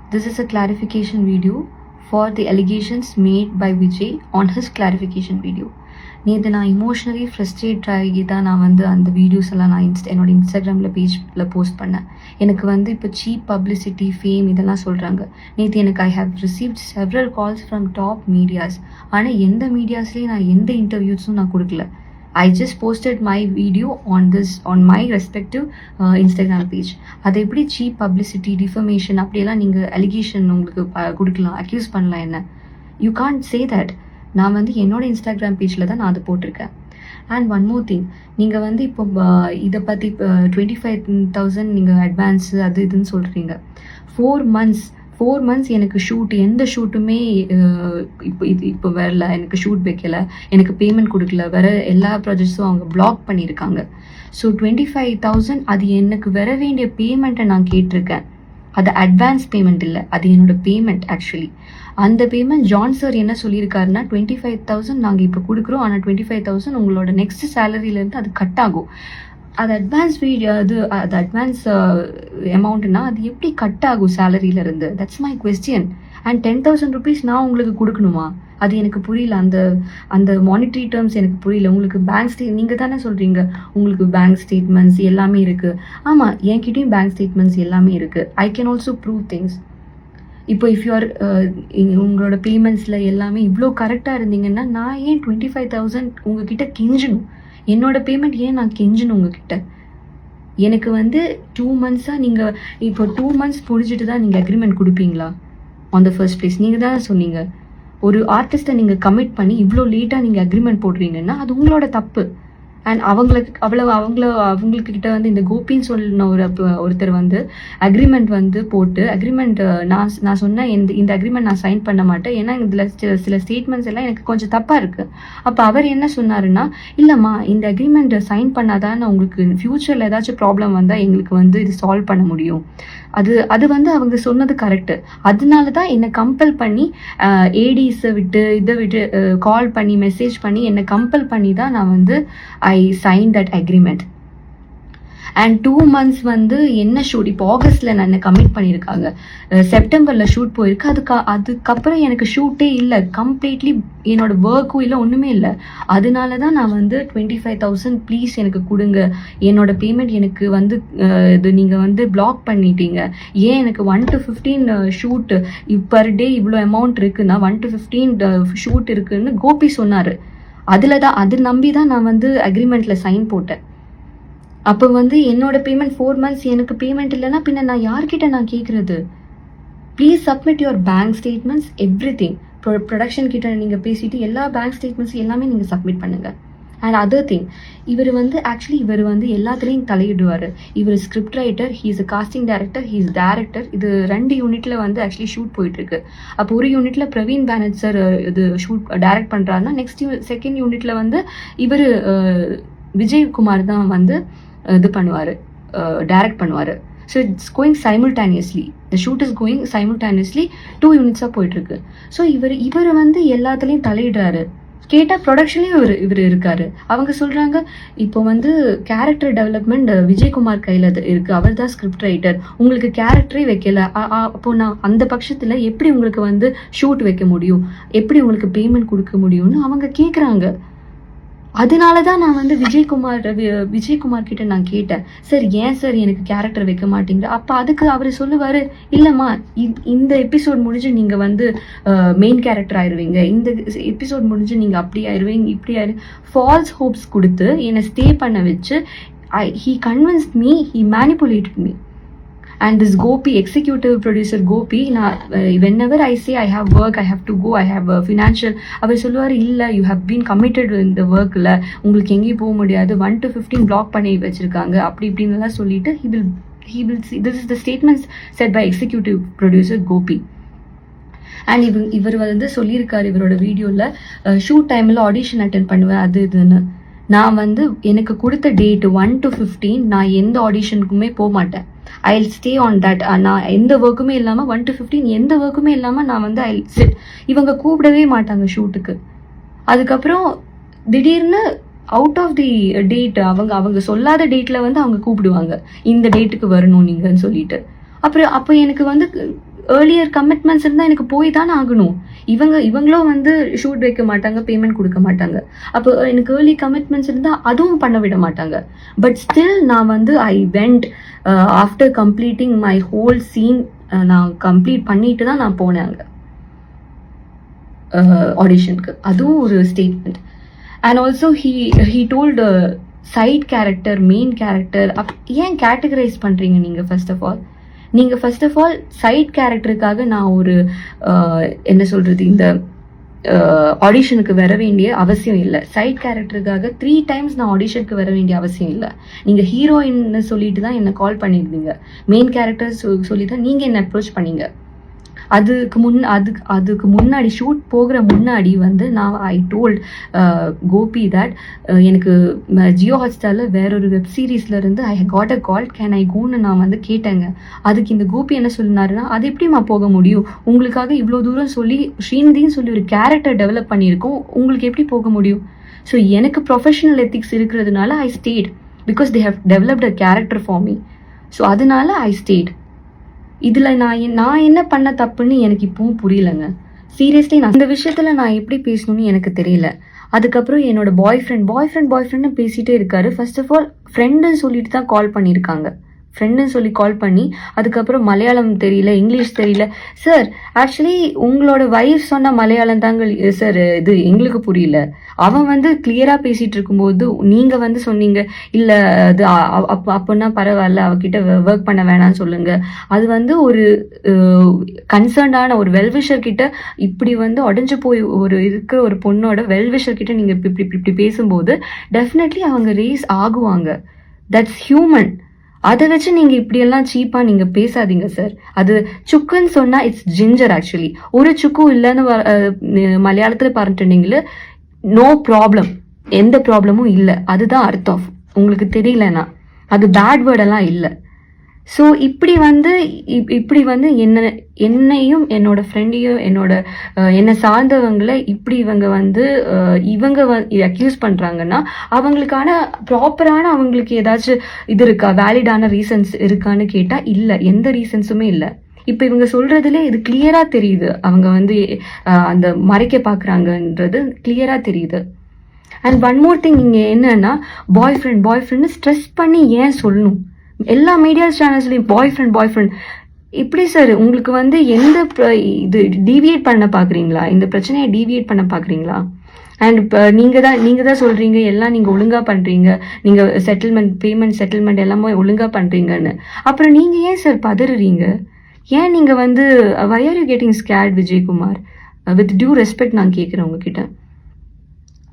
This is a clarification video for the allegations made by Vijay on his clarification video. நேற்று நான் emotionally frustrate ஆகி தான் நான் அந்த வீடியோஸ் எல்லாம் நான் என்னோட இன்ஸ்டாகிராமில் பேஜில் போஸ்ட் பண்ணேன். எனக்கு இப்போ சீப் பப்ளிசிட்டி ஃபேம் இதெல்லாம் சொல்கிறாங்க. நேற்று எனக்கு I have received several calls from top medias. ஆனால் எந்த மீடியாஸ்லேயும் நான் எந்த இன்டர்வியூஸும் நான் கொடுக்கல. I just posted my video on my respective Instagram page. அது எப்படி சீப் பப்ளிசிட்டி டிஃபமேஷன் அப்படியெல்லாம் நீங்கள் அலிகேஷன் உங்களுக்கு கொடுக்கலாம், அக்யூஸ் பண்ணலாம் என்ன? You can't say that. நான் என்னோட இன்ஸ்டாகிராம் பேஜில் தான் நான் அது போட்டிருக்கேன். அண்ட் ஒன் மோர் திங், நீங்கள் இப்போ இதை பற்றி 25,000 நீங்கள் அட்வான்ஸு அது இதுன்னு சொல்கிறீங்க. 4 months எனக்கு ஷூட், எந்த ஷூட்டுமே இப்போ வரல, எனக்கு ஷூட் வைக்கல, எனக்கு பேமெண்ட் கொடுக்கல, வேற எல்லா ப்ராஜெக்ட்ஸும் அவங்க பிளாக் பண்ணியிருக்காங்க. ஸோ 25,000 அது எனக்கு வர வேண்டிய பேமெண்ட்டை நான் கேட்டிருக்கேன். அது அட்வான்ஸ் பேமெண்ட் இல்லை, அது என்னோட பேமெண்ட் ஆக்சுவலி. அந்த பேமெண்ட் ஜான் சார் என்ன சொல்லியிருக்காருன்னா 25,000 நாங்கள் இப்போ கொடுக்குறோம், ஆனால் 25,000 உங்களோட நெக்ஸ்ட் சேலரியிலேருந்து அது கட் ஆகும். அது அட்வான்ஸ் அது அட்வான்ஸ் அமௌண்ட்னா அது எப்படி கட் ஆகும் சேலரியிலேருந்து? That's my question. And 10,000 rupees நான் உங்களுக்கு கொடுக்கணுமா? அது எனக்கு புரியல. அந்த மானிட்டரி டேர்ம்ஸ் எனக்கு புரியல. உங்களுக்கு பேங்க் நீங்கள் தானே சொல்கிறீங்க உங்களுக்கு பேங்க் ஸ்டேட்மெண்ட்ஸ் எல்லாமே இருக்குது. ஆமாம், என்கிட்டையும் பேங்க் ஸ்டேட்மெண்ட்ஸ் எல்லாமே இருக்குது. I can also prove things. இப்போ இஃப் யூஆர் உங்களோட பேமெண்ட்ஸில் எல்லாமே இவ்வளோ கரெக்டாக இருந்தீங்கன்னா நான் ஏன் 25,000 உங்ககிட்ட கெஞ்சணும்? என்னோட பேமெண்ட் ஏன் நான் கெஞ்சணும் உங்ககிட்ட? எனக்கு 2 months நீங்கள் இப்போ 2 months முடிச்சுட்டு தான் நீங்கள் அக்ரிமெண்ட் கொடுப்பீங்களா? ஆன் த ஃபர்ஸ்ட் பிளேஸ் நீங்கள் தான் சொன்னீங்க. ஒரு ஆர்டிஸ்ட்டை நீங்கள் கமிட் பண்ணி இவ்வளோ லேட்டாக நீங்கள் அக்ரிமெண்ட் போடுறீங்கன்னா அது உங்களோட தப்பு. அண்ட் அவங்களுக்கு கிட்ட இந்த கோபின்னு சொல்லின ஒருத்தர் அக்ரிமெண்ட் போட்டு அக்ரிமெண்ட் நான் சொன்னேன் இந்த அக்ரிமெண்ட் நான் சைன் பண்ண மாட்டேன், ஏன்னா இதில் சில ஸ்டேட்மெண்ட்ஸ் எல்லாம் எனக்கு கொஞ்சம் தப்பாக இருக்குது. அப்போ அவர் என்ன சொன்னாருன்னா, இல்லைம்மா இந்த அக்ரிமெண்ட் சைன் பண்ணாதான் உங்களுக்கு ஃப்யூச்சரில் ஏதாச்சும் ப்ராப்ளம் வந்தால் எங்களுக்கு இது சால்வ் பண்ண முடியும். அது அவங்க சொன்னது கரெக்டு. அதனால தான் என்னை கம்பல் பண்ணி ஏடிஸை இதை விட்டு கால் பண்ணி மெசேஜ் பண்ணி என்னை கம்பல் பண்ணி தான் நான் I sign that agreement. And 2 months என்ன ஷூட் இப்போ ஆகஸ்ட்ல நான் என்ன கமிட் பண்ணியிருக்காங்க, செப்டம்பர்ல ஷூட் போயிருக்கு. அதுக்கப்புறம் எனக்கு ஷூட்டே இல்லை, கம்ப்ளீட்லி என்னோட ஒர்க்கும் இல்லை, ஒன்றுமே இல்லை. அதனால தான் நான் 25,000 ப்ளீஸ் எனக்கு கொடுங்க. என்னோட பேமெண்ட் எனக்கு இது நீங்கள் பிளாக் பண்ணிட்டீங்க. ஏன் எனக்கு 1 to 15 ஷூட் பர் டே இவ்வளோ அமௌண்ட் இருக்குன்னா 1 to 15 ஷூட் இருக்குன்னு கோபி சொன்னார். அது நம்பி தான் நான் அக்ரிமெண்ட்ல சைன் போட்டேன். அப்போ என்னோட பேமெண்ட் 4 months எனக்கு பேமெண்ட் இல்லைன்னா பின்ன நான் யார்கிட்ட நான் கேட்குறது? Please submit your bank statements, every thing. Production கிட்ட நீங்கள் பேசிட்டு எல்லா பேங்க் ஸ்டேட்மெண்ட்ஸ் எல்லாமே நீங்கள் சப்மிட் பண்ணுங்கள். அண்ட் அதர் திங், இவர் ஆக்சுவலி இவர் எல்லாத்துலேயும் தலையிடுவார். இவர் script writer, he's a costing director, he's director. இது 2 யூனிட்ல ஆக்சுவலி ஷூட் போயிட்டுருக்கு. அப்போ ஒரு யூனிட்ல பிரவீன் பேனட் சார் இது ஷூட் டைரக்ட் பண்ணுறாருன்னா செகண்ட் யூனிட்ல இவர் விஜயகுமார் தான் இது பண்ணுவார், டைரக்ட் பண்ணுவார். So it's going simultaneously, the shoot is going simultaneously 2 unitsஸாக போயிட்டுருக்கு. ஸோ இவர் எல்லாத்துலேயும் தலையிடுறாரு. கேட்டால் ப்ரொடக்ஷன்லேயும் இவர் இருக்காரு. அவங்க சொல்கிறாங்க இப்போ கேரக்டர் டெவலப்மெண்ட் விஜயகுமார் கையில் இருக்குது, அவர் தான் ஸ்கிரிப்ட் ரைட்டர், உங்களுக்கு கேரக்டரே வைக்கல. அப்போ நான் அந்த பட்சத்தில் எப்படி உங்களுக்கு ஷூட் வைக்க முடியும், எப்படி உங்களுக்கு பேமெண்ட் கொடுக்க முடியும்னு அவங்க கேட்குறாங்க. அதனால தான் நான் விஜயகுமார் கிட்ட நான் கேட்டேன், சார் ஏன் சார் எனக்கு கேரக்டர் வைக்க மாட்டேங்கிற? அப்போ அதுக்கு அவர் சொல்லுவார், இல்லைம்மா இந்த எபிசோட் முடிஞ்சு நீங்கள் மெயின் கேரக்டர் ஆயிடுவீங்க, இந்த எபிசோட் முடிஞ்சு நீங்கள் அப்படி ஆயிடுவீங்க, இப்படி ஃபால்ஸ் ஹோப்ஸ் கொடுத்து என்னை ஸ்டே பண்ண வச்சு he convinced me, he manipulated me. And this Gopi, executive producer Gopi, whenever I say I have work, I have to go, I have a financial, அவர் சொல்லுவார், இல்லை you have been committed in the workல, உங்களுக்கு எங்கேயும் போக முடியாது, 1 to 15 black பண்ணி வச்சிருக்காங்க, அப்படி இப்படின்னு சொல்லிட்டு he will see. This is the statements said by executive producer Gopi. And இவர் சொல்லியிருக்காரு இவரோட வீடியோவில், ஷூட் டைமில் ஆடிஷன் அட்டென்ட் பண்ணுவேன் அது இதுன்னு. நான் எனக்கு கொடுத்த டேட் 1 to 15 நான் எந்த ஆடிஷனுக்குமே போக மாட்டேன். I'll stay on that. நான் எந்த ஒர்க்குமே இல்லாமல் 1 to 15 எந்த ஒர்க்குமே இல்லாமல் நான் I'll sit. இவங்க கூப்பிடவே மாட்டாங்க ஷூட்டுக்கு. அதுக்கப்புறம் திடீர்னு அவுட் ஆஃப் தி டேட் அவங்க சொல்லாத டேட்டில் அவங்க கூப்பிடுவாங்க, இந்த டேட்டுக்கு வரணும் நீங்கன்னு சொல்லிட்டு. அப்போ எனக்கு ஏர்லியர் கமிட்மெண்ட்ஸ் இருந்தால் எனக்கு போய் தானே ஆகணும். இவங்களும் வந்து ஷூட் வைக்க மாட்டாங்க, பேமெண்ட் கொடுக்க மாட்டாங்க. அப்போ எனக்கு ஏர்லி கமிட்மெண்ட்ஸ் இருந்தால் அதுவும் பண்ண விட மாட்டாங்க. பட் ஸ்டில் நான் வந்து I went after completing my whole scene. நான் கம்ப்ளீட் பண்ணிட்டு தான் நான் போனேன் அங்கே ஆடிஷனுக்கு. அதுவும் ஒரு statement. And also he told side character, main character ஏன் கேட்டகரைஸ் பண்ணுறீங்க நீங்கள்? ஃபர்ஸ்ட் ஆஃப் ஆல் சைட் கேரக்டருக்காக நான் ஒரு என்ன சொல்கிறது, இந்த ஆடிஷனுக்கு வர வேண்டிய அவசியம் இல்லை. சைட் கேரக்டருக்காக 3 times நான் ஆடிஷனுக்கு வர வேண்டிய அவசியம் இல்லை. நீங்கள் ஹீரோயின்னு சொல்லிட்டு தான் என்னை கால் பண்ணியிருந்தீங்க. மெயின் கேரக்டர் சொல்லி தான் நீங்கள் என்னை அப்ரோச் பண்ணீங்க. அதுக்கு முன்னாடி ஷூட் போகிற முன்னாடி வந்து நான் ஐ டோல்ட் கோபி தட் எனக்கு ஜியோ ஹாட்ஸ்டாரில் வேறொரு வெப் சீரீஸ்ல இருந்து I got a call, can I கோன்னு நான் வந்து கேட்டேங்க. அதுக்கு இந்த கோபி என்ன சொன்னாருன்னா, அது எப்படிமா போக முடியும், உங்களுக்காக இவ்வளோ தூரம் சொல்லி ஸ்ரீநிதின்னு சொல்லி ஒரு கேரக்டர் டெவலப் பண்ணியிருக்கோம், உங்களுக்கு எப்படி போக முடியும்? ஸோ எனக்கு ப்ரொஃபஷனல் எத்திக்ஸ் இருக்கிறதுனால I state, because they have developed a character for me. So அதனால ஐ ஸ்டேட். இதில் நான் என்ன பண்ண தப்புன்னு எனக்கு இப்பவும் புரியலைங்க. சீரியஸ்லி நான் இந்த விஷயத்தில் நான் எப்படி பேசணும்னு எனக்கு தெரியல. அதுக்கப்புறம் என்னோட பாய் ஃப்ரெண்ட்னு பேசிகிட்டே இருக்காரு. ஃபர்ஸ்ட் ஆஃப் ஆல் ஃப்ரெண்டுன்னு சொல்லிட்டு தான் கால் பண்ணியிருக்காங்க. ஃப்ரெண்டுன்னு சொல்லி கால் பண்ணி அதுக்கப்புறம் மலையாளம் தெரியல, இங்கிலீஷ் தெரியல. சார் ஆக்சுவலி உங்களோட வைஃப் சொன்ன மலையாளம் தாங்க சார், இது எங்களுக்கு புரியல. அவன் வந்து கிளியராக பேசிகிட்டு இருக்கும்போது நீங்கள் வந்து சொன்னீங்க, இல்லை அது அப்போன்னா பரவாயில்ல, அவகிட்ட ஒர்க் பண்ண வேணாம்னு சொல்லுங்கள். அது வந்து ஒரு கன்சர்ன்டான ஒரு வெல்விஷர் கிட்ட இப்படி வந்து உடஞ்சு போய் ஒரு இருக்கிற ஒரு பொண்ணோட வெல்விஷர் கிட்ட நீங்கள் இப்படி பேசும்போது டெஃபினெட்லி அவங்க ரேஸ் ஆகுவாங்க. That's human. அதை வச்சு நீங்கள் இப்படியெல்லாம் சீப்பாக நீங்கள் பேசாதீங்க சார். அது சுக்குன்னு சொன்னால் இட்ஸ் ஜிஞ்சர். ஆக்சுவலி ஒரு சுக்கும் இல்லைன்னு மலையாளத்தில் பார்த்துட்டீங்களே, நோ ப்ராப்ளம், எந்த ப்ராப்ளமும் இல்லை, அதுதான் அர்த்தம். உங்களுக்கு தெரியலன்னா அது பேட் வேர்டெல்லாம் இல்லை. ஸோ இப்படி வந்து என்னையும் என்னோட ஃப்ரெண்டையும் என்னை சார்ந்தவங்களை இப்படி இவங்க அக்யூஸ் பண்ணுறாங்கன்னா அவங்களுக்கான ப்ராப்பரான அவங்களுக்கு ஏதாச்சும் இது இருக்கா, வேலிடான ரீசன்ஸ் இருக்கான்னு கேட்டால் இல்லை, எந்த ரீசன்ஸுமே இல்லை. இப்போ இவங்க சொல்கிறதுலே இது கிளியராக தெரியுது, அவங்க வந்து அந்த மறைக்க பார்க்குறாங்கன்றது கிளியராக தெரியுது. அண்ட் ஒன் மோர் திங், இங்கே என்னன்னா பாய் ஃப்ரெண்ட் ஸ்ட்ரெஸ் பண்ணி ஏன் சொல்லணும்? எல்லா மீடியா சேனல்ஸ்லையும் பாய் ஃப்ரெண்ட் இப்படி சார் உங்களுக்கு வந்து எந்த இது டீவியேட் பண்ண பார்க்குறீங்களா? இந்த பிரச்சனையை டீவியேட் பண்ண பார்க்குறீங்களா? அண்ட் இப்போ நீங்கள் தான் சொல்கிறீங்க எல்லாம் நீங்கள் ஒழுங்காக பண்ணுறீங்க, நீங்கள் பேமெண்ட் செட்டில்மெண்ட் எல்லாமே ஒழுங்காக பண்ணுறீங்கன்னு. அப்புறம் நீங்கள் ஏன் சார் பதறுறீங்க? ஏன் நீங்கள் வந்து why are you getting scared Vijayakumar? With due respect நான் கேட்குறேன் உங்ககிட்ட.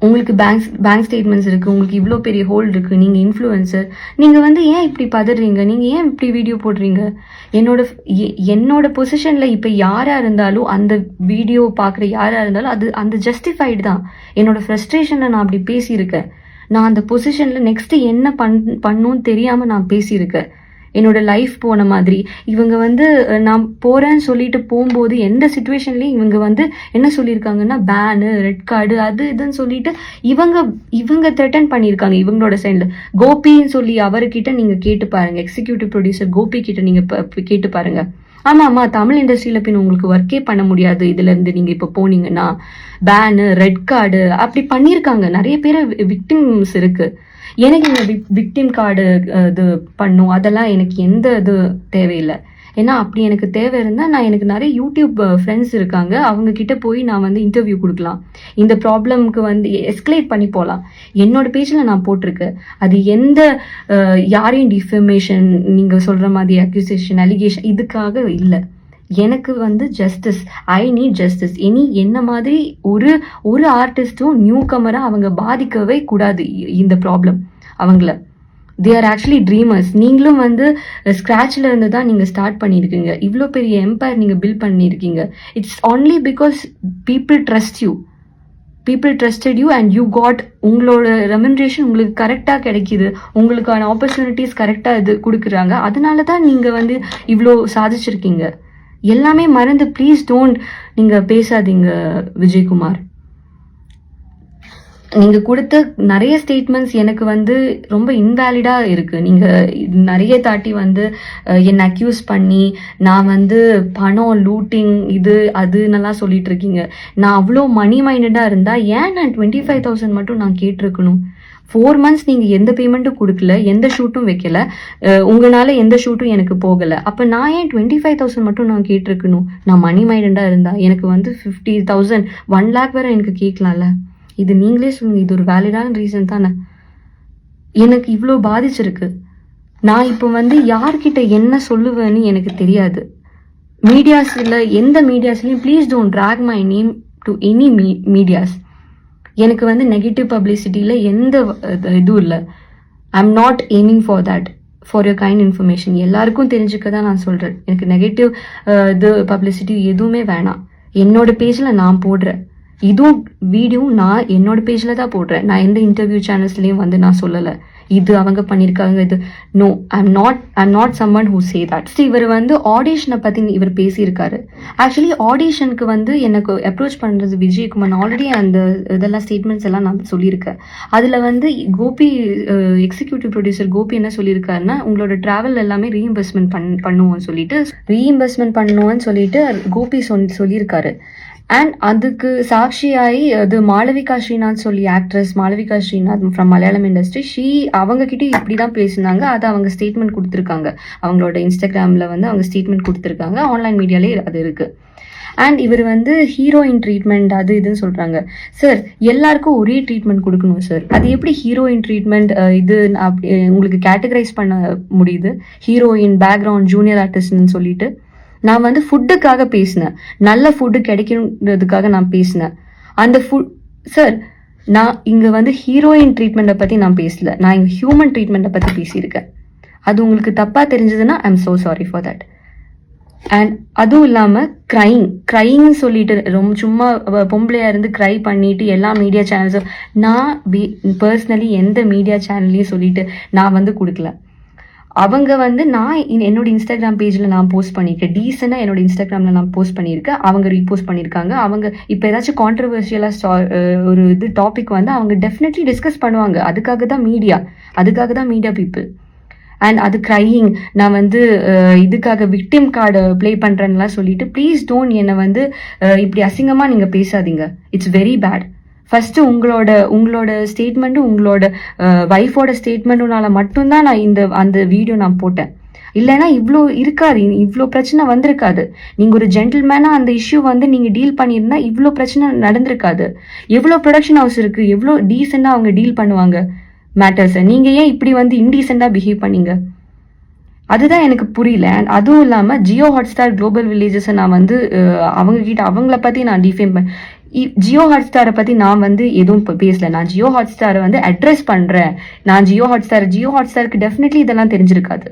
உங்களுக்கு பேங்க் ஸ்டேட்மெண்ட்ஸ் இருக்குது, உங்களுக்கு இவ்வளோ பெரிய ஹோல்டு இருக்குது, நீங்கள் இன்ஃப்ளூயன்சர், நீங்கள் வந்து ஏன் இப்படி பதறீங்க? நீங்கள் ஏன் இப்படி வீடியோ போடுறீங்க? என்னோட பொசிஷனில் இப்போ யாராக இருந்தாலும், அந்த வீடியோ பார்க்குற யாராக இருந்தாலும் அது அந்த ஜஸ்டிஃபைடு தான். என்னோட ஃப்ரஸ்ட்ரேஷனில் நான் அப்படி பேசியிருக்கேன். நான் அந்த பொசிஷனில் நெக்ஸ்ட்டு என்ன பண்ணணும்னு தெரியாமல் நான் பேசியிருக்கேன். என்னோட லைஃப் போன மாதிரி இவங்க வந்து நான் போகிறேன்னு சொல்லிட்டு போகும்போது எந்த சுச்சுவேஷன்லேயும் இவங்க வந்து என்ன சொல்லியிருக்காங்கன்னா பேனு, ரெட் கார்டு, அது இதுன்னு சொல்லிட்டு இவங்க த்ரெட்டன் பண்ணியிருக்காங்க. இவங்களோட சைடில் கோபின்னு சொல்லி அவர்கிட்ட நீங்கள் கேட்டு பாருங்கள், எக்ஸிக்யூட்டிவ் ப்ரொடியூசர் கோபி கிட்ட நீங்கள் கேட்டு பாருங்கள். ஆமாம், தமிழ் இண்டஸ்ட்ரியில் பின் உங்களுக்கு ஒர்க்கே பண்ண முடியாது இதுலேருந்து நீங்கள் இப்போ போனீங்கன்னா, பேனு, ரெட் கார்டு அப்படி பண்ணியிருக்காங்க. நிறைய பேர் விக்டிம்ஸ் இருக்குது. எனக்கு இந்த விக்டிம் கார்டு இது பண்ணும், அதெல்லாம் எனக்கு எந்த இது தேவையில்லை. ஏன்னா அப்படி எனக்கு தேவை இருந்தால் எனக்கு நிறைய யூடியூப் ஃப்ரெண்ட்ஸ் இருக்காங்க, அவங்க கிட்ட போய் நான் வந்து இன்டர்வியூ கொடுக்கலாம், இந்த ப்ராப்ளம்க்கு வந்து எஸ்கலேட் பண்ணி போகலாம். என்னோட பேஜில் நான் போட்டிருக்கேன். அது எந்த யாரையும் டிஃபமேஷன் நீங்கள் சொல்கிற மாதிரி அக்யூசேஷன், அலிகேஷன் இதுக்காக இல்லை. எனக்கு வந்து ஜஸ்டிஸ், ஐ நீட் ஜஸ்டிஸ். என்ன மாதிரி ஒரு ஆர்டிஸ்ட்டும் நியூ கமராக அவங்க பாதிக்கவே கூடாது இந்த ப்ராப்ளம் அவங்கள. They are actually dreamers. நீங்களும் வந்து ஸ்க்ராட்சில் இருந்து தான் நீங்கள் ஸ்டார்ட் பண்ணியிருக்கீங்க, இவ்வளோ பெரிய எம்பையர் நீங்கள் பில்ட் பண்ணியிருக்கீங்க. It's only because people trusted you and you got. உங்களோட ரெமுனரேஷன் உங்களுக்கு கரெக்டாக கிடைக்கிது, உங்களுக்கான ஆப்பர்ச்சுனிட்டிஸ் கரெக்டாக இது கொடுக்குறாங்க, அதனால தான் நீங்கள் வந்து இவ்வளோ சாதிச்சிருக்கீங்க. எல்லாமே மறந்து ப்ளீஸ் டோன்ட் நீங்கள் பேசாதீங்க விஜயகுமார். நீங்கள் கொடுத்த நிறைய ஸ்டேட்மெண்ட்ஸ் எனக்கு வந்து ரொம்ப இன்வேலிடாக இருக்குது. நீங்கள் நிறைய தாட்டி வந்து என்னை அக்யூஸ் பண்ணி நான் வந்து பணம் லூட்டிங் இது அதுன்னெல்லாம் சொல்லிட்டு இருக்கீங்க. நான் அவ்வளோ மணி மைண்டடாக இருந்தால் ஏன் நான் 25,000 மட்டும் நான் கேட்டிருக்கணும்? 4 months நீங்கள் எந்த பேமெண்ட்டும் கொடுக்கல, எந்த ஷூட்டும் வைக்கல, உங்களால் எந்த ஷூட்டும் எனக்கு போகலை. அப்போ நான் ஏன் 25,000 மட்டும் நான் கேட்டிருக்கணும்? நான் மணி மைண்டடாக இருந்தால் எனக்கு வந்து 50,000 1 lakh வேறு எனக்கு கேட்கலாம்ல. இது நீங்களே சொல்லுங்க, இது ஒரு வேலிடான ரீசன் தானே? எனக்கு இவ்வளோ பாதிச்சிருக்கு. நான் இப்போ வந்து யார்கிட்ட என்ன சொல்லுவேன்னு எனக்கு தெரியாது. மீடியாஸில் எந்த மீடியாஸ்லையும் please don't drag my name to any medias. எனக்கு வந்து நெகட்டிவ் பப்ளிசிட்டியில் எந்த இதுவும் இல்லை. I am not aiming for that. For your kind information எல்லாருக்கும் தெரிஞ்சுக்க தான் நான் சொல்கிறேன். எனக்கு நெகட்டிவ் இது பப்ளிசிட்டி எதுவுமே வேணாம். என்னோட பேஜில் நான் போடுறேன், இதுவும் வீடியோ நான் என்னோட பேஜில் தான் போடுறேன். நான் எந்த இன்டர்வியூ சேனல்ஸ்லேயும் வந்து நான் சொல்லலை இது அவங்க பண்ணியிருக்காங்க இது. No, I'm not someone who say that. இவர் வந்து ஆடிஷனை பற்றி இவர் பேசியிருக்காரு. ஆக்சுவலி ஆடிஷனுக்கு வந்து எனக்கு அப்ரோச் பண்ணுறது விஜயகுமார். ஆல்ரெடி அந்த இதெல்லாம் ஸ்டேட்மெண்ட்ஸ் எல்லாம் நான் சொல்லியிருக்கேன். அதில் வந்து கோபி எக்ஸிக்யூட்டிவ் ப்ரொடியூசர் கோபி என்ன சொல்லியிருக்காருன்னா, உங்களோட ட்ராவல் எல்லாமே ரீஇம்பர்ஸ்மெண்ட் பண்ணுவோம்னு சொல்லிட்டு கோபி சொல்லியிருக்காரு. அண்ட் அதுக்கு சாட்சியாகி அது மாளவிகா ஸ்ரீநாத் சொல்லி actress Malavika Srinath from Malayalam industry அவங்கக்கிட்ட இப்படி தான் பேசினாங்க. அதை அவங்க ஸ்டேட்மெண்ட் கொடுத்துருக்காங்க. அவங்களோட இன்ஸ்டாகிராமில் வந்து அவங்க ஸ்டேட்மெண்ட் கொடுத்துருக்காங்க. ஆன்லைன் மீடியாலே அது இருக்குது. அண்ட் இவர் வந்து ஹீரோயின் ட்ரீட்மெண்ட் அது இதுன்னு சொல்கிறாங்க. சார், எல்லாருக்கும் ஒரே ட்ரீட்மெண்ட் கொடுக்கணும் சார். அது எப்படி ஹீரோயின் ட்ரீட்மெண்ட் இது உங்களுக்கு கேட்டகரைஸ் பண்ண முடியுது? ஹீரோயின், பேக்ரவுண்ட், ஜூனியர் ஆர்டிஸ்ட்னு சொல்லிட்டு நான் வந்து ஃபுட்டுக்காக பேசினேன். நல்ல ஃபுட்டு கிடைக்கணுன்றதுக்காக நான் பேசினேன். அந்த சார், நான் இங்கே வந்து ஹீரோயின் ட்ரீட்மெண்ட்டை பற்றி நான் பேசல. நான் இங்கே ஹியூமன் ட்ரீட்மெண்ட்டை பற்றி பேசியிருக்கேன். அது உங்களுக்கு தப்பாக தெரிஞ்சதுன்னா I am so sorry for that. And அதுவும் இல்லாமல் க்ரைன்னு சொல்லிட்டு ரொம்ப சும்மா பொம்பளையாக இருந்து க்ரை பண்ணிட்டு எல்லா மீடியா சேனல்ஸும் நான் பர்சனலி எந்த மீடியா சேனல்லையும் சொல்லிட்டு நான் வந்து கொடுக்கல. அவங்க வந்து நான் என்னோட இன்ஸ்டாகிராம் பேஜில் நான் போஸ்ட் பண்ணியிருக்கேன். டீசெண்டாக என்னோட இன்ஸ்டாகிராமில் நான் போஸ்ட் பண்ணியிருக்கேன். அவங்க ரீபோஸ்ட் பண்ணியிருக்காங்க. அவங்க இப்போ ஏதாச்சும் கான்ட்ரவர்ஷியலாக ஒரு இது டாபிக் வந்து அவங்க டெஃபினெட்லி டிஸ்கஸ் பண்ணுவாங்க. அதுக்காக தான் மீடியா பீப்புள். அண்ட் அது க்ரையிங், நான் வந்து இதுக்காக விக்டிம் கார்டு ப்ளே பண்ணுறேன்னுலாம் சொல்லிட்டு ப்ளீஸ் டோன்ட் என்னை வந்து இப்படி அசிங்கமாக நீங்கள் பேசாதீங்க. It's very bad. ஃபஸ்ட்டு உங்களோட ஸ்டேட்மெண்ட்டும் உங்களோட ஒய்ஃபோட ஸ்டேட்மெண்ட்டுனால மட்டும்தான் நான் அந்த வீடியோ நான் போட்டேன். இல்லைன்னா இவ்வளோ பிரச்சனை வந்திருக்காது. நீங்கள் ஒரு ஜென்டில்மேனாக அந்த இஷ்யூ வந்து நீங்கள் டீல் பண்ணியிருந்தா இவ்வளோ பிரச்சனை நடந்திருக்காது. எவ்வளோ ப்ரொடக்ஷன் ஹவுஸ் இருக்குது, எவ்வளோ டீசெண்டாக அவங்க டீல் பண்ணுவாங்க மேட்டர்ஸை. நீங்கள் ஏன் இப்படி வந்து இன்டீசெண்டாக பிஹேவ் பண்ணீங்க? அதுதான் எனக்கு புரியல. அண்ட் அதுவும் இல்லாமல் ஜியோ ஹாட்ஸ்டார் குளோபல் வில்லேஜஸை நான் வந்து அவங்கள பற்றி நான் டிஃபேம் ஜியோ ஹாட்ஸ்டாரை பற்றி நான் வந்து எதுவும் பேசல. நான் ஜியோ ஹாட்ஸ்டாரை வந்து அட்ரஸ் பண்ணுறேன். நான் ஜியோ ஹாட்ஸ்டாருக்கு டெஃபினெட்லி இதெல்லாம் தெரிஞ்சிருக்காது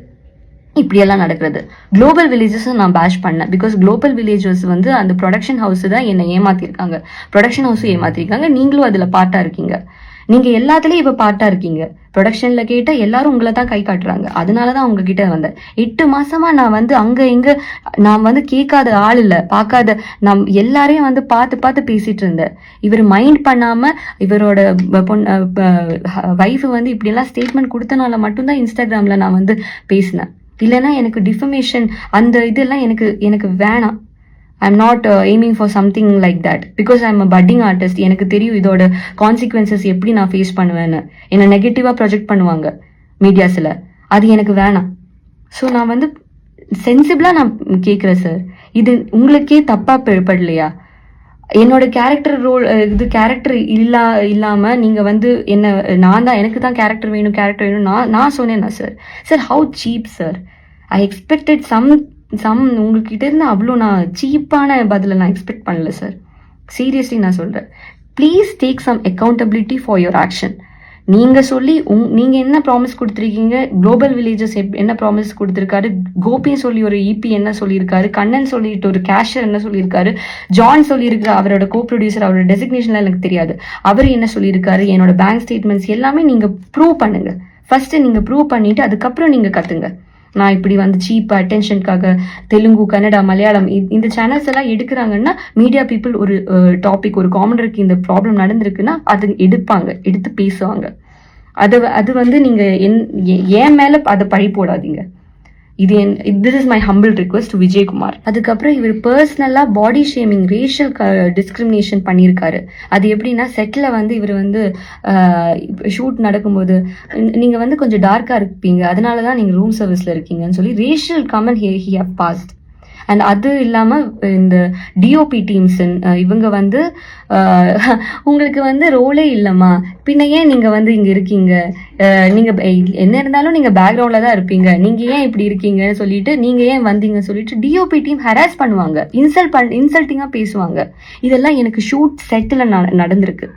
இப்படியெல்லாம் நடக்கிறது. குளோபல் வில்லேஜஸும் நான் பேஷ் பண்ணேன். பிகாஸ் குளோபல் வில்லேஜஸ் வந்து அந்த ப்ரொடக்ஷன் ஹவுஸ் தான் என்னை ஏமாத்திருக்காங்க. ப்ரொடக்ஷன் ஹவுஸும் ஏமாத்திருக்காங்க. நீங்களும் அதில் பார்ட்டாக இருக்கீங்க. நீங்கள் எல்லாத்துலேயும் இப்போ பார்ட்டாக இருக்கீங்க. ப்ரொடக்ஷனில் கேட்டால் எல்லாரும் உங்களை தான் கை காட்டுறாங்க. அதனால தான் உங்ககிட்ட வந்தேன். 8 மாசமாக நான் வந்து அங்கே இங்கே நான் வந்து கேட்காத ஆள் இல்லை, பார்க்காத எல்லாரையும் வந்து பார்த்து பேசிகிட்டு இருந்தேன். இவர் மைண்ட் பண்ணாமல் இவரோட வைஃபு வந்து இப்படியெல்லாம் ஸ்டேட்மெண்ட் கொடுத்தனால மட்டும்தான் இன்ஸ்டாகிராமில் நான் வந்து பேசினேன். இல்லைன்னா எனக்கு டிஃபமேஷன் அந்த இதெல்லாம் எனக்கு வேணாம். I'm not aiming for something like that. Because I'm a padding artist. எனக்கு தெரியும் இதோட கான்சிக்வன்சஸ் எப்படி நான் ஃபேஸ் பண்ணுவேன்னு. என்னை நெகட்டிவாக ப்ரொஜெக்ட் பண்ணுவாங்க மீடியாஸில். அது எனக்கு வேணாம். ஸோ நான் வந்து சென்சிபிளாக நான் கேட்குறேன் சார், இது உங்களுக்கே தப்பாக படலையா? என்னோட கேரக்டர் இல்லாமல் நீங்கள் வந்து எனக்கு தான் கேரக்டர் வேணும் நான் சொன்னேன்னா sir how cheap sir. I expected உங்ககிட்ட இருந்து அவ்வளோ நான் சீப்பான பதிலை நான் எக்ஸ்பெக்ட் பண்ணல சார். சீரியஸ்லி நான் சொல்கிறேன். Please take some accountability for your action. நீங்கள் சொல்லி நீங்கள் என்ன ப்ராமிஸ் கொடுத்துருக்கீங்க? குளோபல் வில்லேஜஸ் என்ன ப்ராமிஸ் கொடுத்துருக்காரு? கோபின்னு சொல்லி ஒரு இபி என்ன சொல்லியிருக்காரு? கண்ணன் சொல்லிட்டு ஒரு கேஷியர் என்ன சொல்லியிருக்காரு? ஜான் சொல்லியிருக்காரு, அவரோட கோ ப்ரொடியூசர், அவரோட டெசிக்னேஷன்லாம் எனக்கு தெரியாது. அவர் என்ன சொல்லியிருக்காரு? என்னோட பேங்க் ஸ்டேட்மெண்ட்ஸ் எல்லாமே நீங்கள் ப்ரூவ் பண்ணுங்கள். ஃபஸ்ட்டு நீங்கள் ப்ரூவ் பண்ணிவிட்டு அதுக்கப்புறம் நீங்கள் கற்றுங்க. நான் இப்படி வந்து சீப் அட்டென்ஷனுக்காக தெலுங்கு, கன்னடா, மலையாளம் இந்த சேனல்ஸ் எல்லாம் எடுக்கிறாங்கன்னா மீடியா பீப்புள் ஒரு டாபிக், ஒரு காமனருக்கு இந்த ப்ராப்ளம் நடந்திருக்குன்னா அது எடுத்து பேசுவாங்க. அது வந்து நீங்க என் மேல அதை பழி போடாதீங்க. this is my humble request to Vijay Kumar. அதுக்கப்புறம் இவர் பர்சனலா பாடி ஷேமிங், ரேஷியல் டிஸ்கிரிமினேஷன் பண்ணியிருக்காரு. அது எப்படின்னா செட்ல வந்து இவர் வந்து ஷூட் நடக்கும்போது நீங்க வந்து கொஞ்சம் டார்க்கா இருப்பீங்க, அதனாலதான் நீங்க ரூம் சர்வீஸ்ல இருக்கீங்கன்னு சொல்லி racial comment he have passed. And அது இல்லாம இந்த டிஓபி டீம்ஸ் இவங்க வந்து உங்களுக்கு வந்து ரோலே இல்லம்மா, பின்ன ஏன் நீங்க வந்து இங்க இருக்கீங்க, நீங்க என்ன இருந்தாலும் நீங்க பேக்ரவுண்ட்ல தான் இருப்பீங்க, நீங்க ஏன் இப்படி இருக்கீங்கன்னு சொல்லிட்டு, நீங்க ஏன் வந்தீங்கன்னு சொல்லிட்டு டிஓபி டீம் ஹராஸ் பண்ணுவாங்க, இன்சல்ட்டிங்கா பேசுவாங்க. இதெல்லாம் எனக்கு ஷூட் செட்டில் நடந்திருக்கு.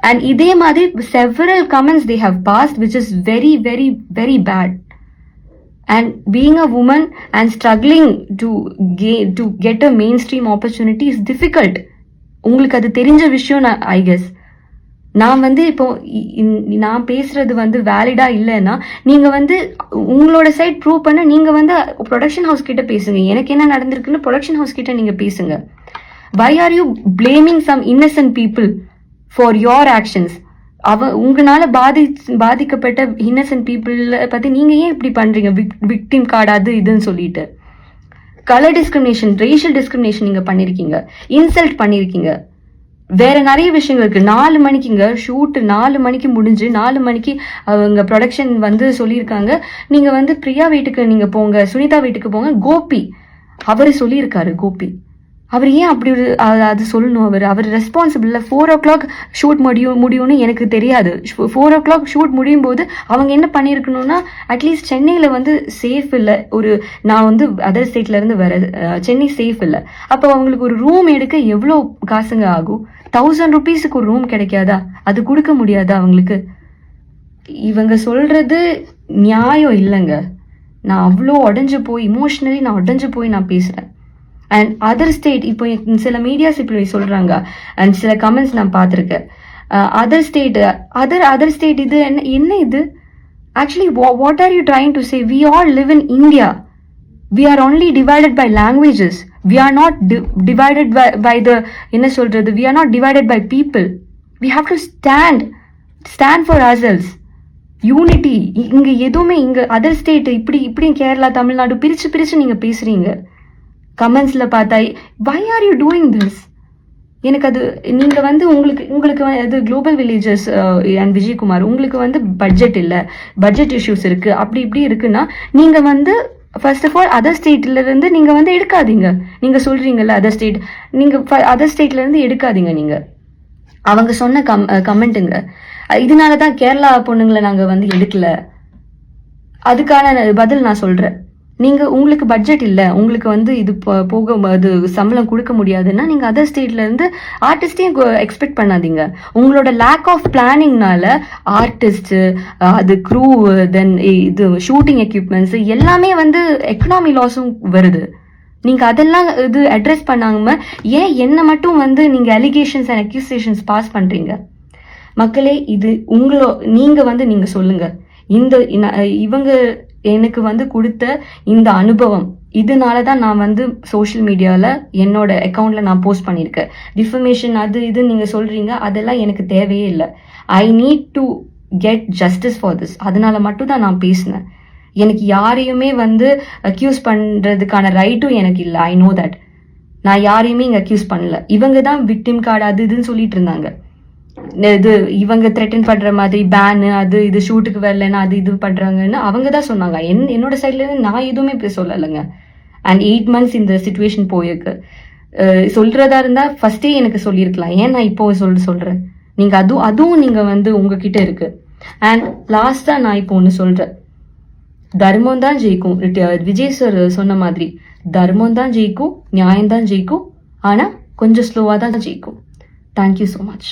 அண்ட் இதே மாதிரி several comments they have passed which is very very very bad. And being a woman and struggling to get a mainstream opportunity is difficult. உங்களுக்கு அது தெரிஞ்ச விஷயம் ஐ கெஸ். நான் வந்து இப்போ நான் பேசுறது வந்து வேலிடா இல்லைன்னா நீங்க வந்து உங்களோட சைட் ப்ரூவ் பண்ண நீங்க வந்து ப்ரொடக்ஷன் ஹவுஸ் கிட்ட பேசுங்க. எனக்கு என்ன நடந்திருக்குன்னு ப்ரொடக்ஷன் ஹவுஸ் கிட்ட நீங்க பேசுங்க. why are you blaming some innocent people for your actions? உங்களால பாதிக்கப்பட்ட இன்னசென்ட் பீப்புள் பத்தி நீங்க ஏன் இப்படி பண்றீங்க? விக்டிம் கார்டு அது இதுன்னு சொல்லிட்டு கலர் டிஸ்கிரிமினேஷன், ரேஷியல் டிஸ்கிரிமினேஷன் நீங்க பண்ணிருக்கீங்க, இன்சல்ட் பண்ணிருக்கீங்க, வேற நிறைய விஷயங்கள் இருக்கு. 4 மணிக்குங்க ஷூட், 4 மணிக்கு முடிஞ்சு 4 மணிக்கு அவங்க ப்ரொடக்ஷன் வந்து சொல்லியிருக்காங்க நீங்க வந்து பிரியா வீட்டுக்கு நீங்க போங்க, சுனிதா வீட்டுக்கு போங்க. கோபி அவரு சொல்லியிருக்காரு. கோபி அவர் ஏன் அப்படி அது சொல்லணும்? அவர் ரெஸ்பான்சிபிள். 4 o'clock ஷூட் முடியும்னு எனக்கு தெரியாது. 4 o'clock ஷூட் முடியும் போது அவங்க என்ன பண்ணியிருக்கணும்னா, அட்லீஸ்ட் சென்னையில வந்து சேஃப் இல்லை, நான் வந்து அதர் ஸ்டேட்ல இருந்து வர, சென்னை சேஃப் இல்லை. அப்போ அவங்களுக்கு ஒரு ரூம் எடுக்க எவ்வளோ காசுங்க ஆகும்? 1000 rupeesக்கு ஒரு ரூம் கிடைக்காதா? அது கொடுக்க முடியாதா அவங்களுக்கு? இவங்க சொல்றது நியாயம் இல்லைங்க. நான் அவ்வளோ உடஞ்சு போய் இமோஷனலி நான் பேசுறேன். அண்ட் அதர் ஸ்டேட், இப்போ சில மீடியாஸ் இப்படி சொல்றாங்க அண்ட் சில கமெண்ட்ஸ் நான் பார்த்துருக்கேன். அதர் ஸ்டேட் இது என்ன இது? Actually what are you trying to say? We all live in India. We are only divided by languages. We are not divided by the என்ன சொல்றது, we are not divided by people. We have to stand for ourselves. Unity. இங்க எதுவுமே இங்க other state இப்படி கேரளா, தமிழ்நாடு பிரிச்சு நீங்க பேசுறீங்க. கமெண்ட்ஸ்ல பார்த்தா why are you doing this? எனக்கு அது நீங்க வந்து உங்களுக்கு அது குளோபல் வில்லேஜஸ் அண்ட் விஜயகுமார், உங்களுக்கு வந்து பட்ஜெட் இல்லை, பட்ஜெட் இஷ்யூஸ் இருக்கு, அப்படி இப்படி இருக்குன்னா நீங்க வந்து ஃபர்ஸ்ட் ஆஃப் ஆல் அதர் ஸ்டேட்ல இருந்து நீங்க வந்து எடுக்காதீங்க. நீங்க சொல்றீங்கல்ல அதர் ஸ்டேட், நீங்க அதர் ஸ்டேட்ல இருந்து எடுக்காதீங்க. நீங்க அவங்க சொன்ன கமெண்ட்டுங்க, இதனாலதான் கேரளா பொண்ணுங்களை நாங்க வந்து எடுக்கல. அதுக்கான பதில் நான் சொல்றேன். உங்களுக்கு பட்ஜெட் இல்லை, உங்களுக்கு வந்து இது போக அது சம்பளம் கொடுக்க முடியாதுன்னா நீங்க அதர் ஸ்டேட்ல இருந்து ஆர்டிஸ்டையும் எக்ஸ்பெக்ட் பண்ணாதீங்க. உங்களோட லேக் ஆஃப் பிளானிங்னால ஆர்டிஸ்ட், அது க்ரூ, தென் இது ஷூட்டிங் எக்யூப்மெண்ட்ஸ் எல்லாமே வந்து எக்கனாமி லாஸும் வருது. நீங்க அதெல்லாம் இது அட்ரஸ் பண்ணாம ஏன் என்ன மட்டும் வந்து நீங்க அலிகேஷன்ஸ் அண்ட் அக்யூசேஷன்ஸ் பாஸ் பண்றீங்க? மக்களே, இது நீங்க சொல்லுங்க. இவங்க எனக்கு வந்து கொடுத்த இந்த அனுபவம், இதனாலதான் நான் வந்து சோஷியல் மீடியால என்னோட அக்கௌண்ட்ல நான் போஸ்ட் பண்ணிருக்கேன். டிஃபமேஷன் அது இது நீங்க சொல்றீங்க, அதெல்லாம் எனக்கு தேவையே இல்லை. I need to get justice for this. அதனால மட்டும் தான் நான் பேசினேன். எனக்கு யாரையுமே வந்து அக்யூஸ் பண்றதுக்கான ரைட்டும் எனக்கு இல்லை. I know that. நான் யாரையுமே இங்க அக்யூஸ் பண்ணல. இவங்க தான் விக்டிம் கார்டு அது இதுன்னு சொல்லிட்டு இருந்தாங்க. இது இவங்க த்ரெட்டன் பண்ற மாதிரி பேனு அது இது ஷூட்டுக்கு வரலன்னா அது இது பண்றாங்கன்னு அவங்க தான் சொன்னாங்க. என்னோட சைட்ல இருந்து நான் எதுவுமே சொல்லலைங்க. அண்ட் 8 months இந்த சிச்சுவேஷன் போயிருக்கு. சொல்றதா இருந்தா ஃபர்ஸ்டே எனக்கு சொல்லியிருக்கலாம். ஏன் நான் இப்போ சொல்றேன்? நீங்க அதுவும் நீங்க வந்து உங்ககிட்ட இருக்கு. அண்ட் லாஸ்டா நான் இப்போ ஒண்ணு சொல்றேன். தர்மம் தான் ஜெயிக்கும். விஜய் சார் சொன்ன மாதிரி தர்மம் தான் ஜெயிக்கும், நியாயம் தான் ஜெயிக்கும். ஆனா கொஞ்சம் ஸ்லோவா தான் ஜெயிக்கும். Thank you so much.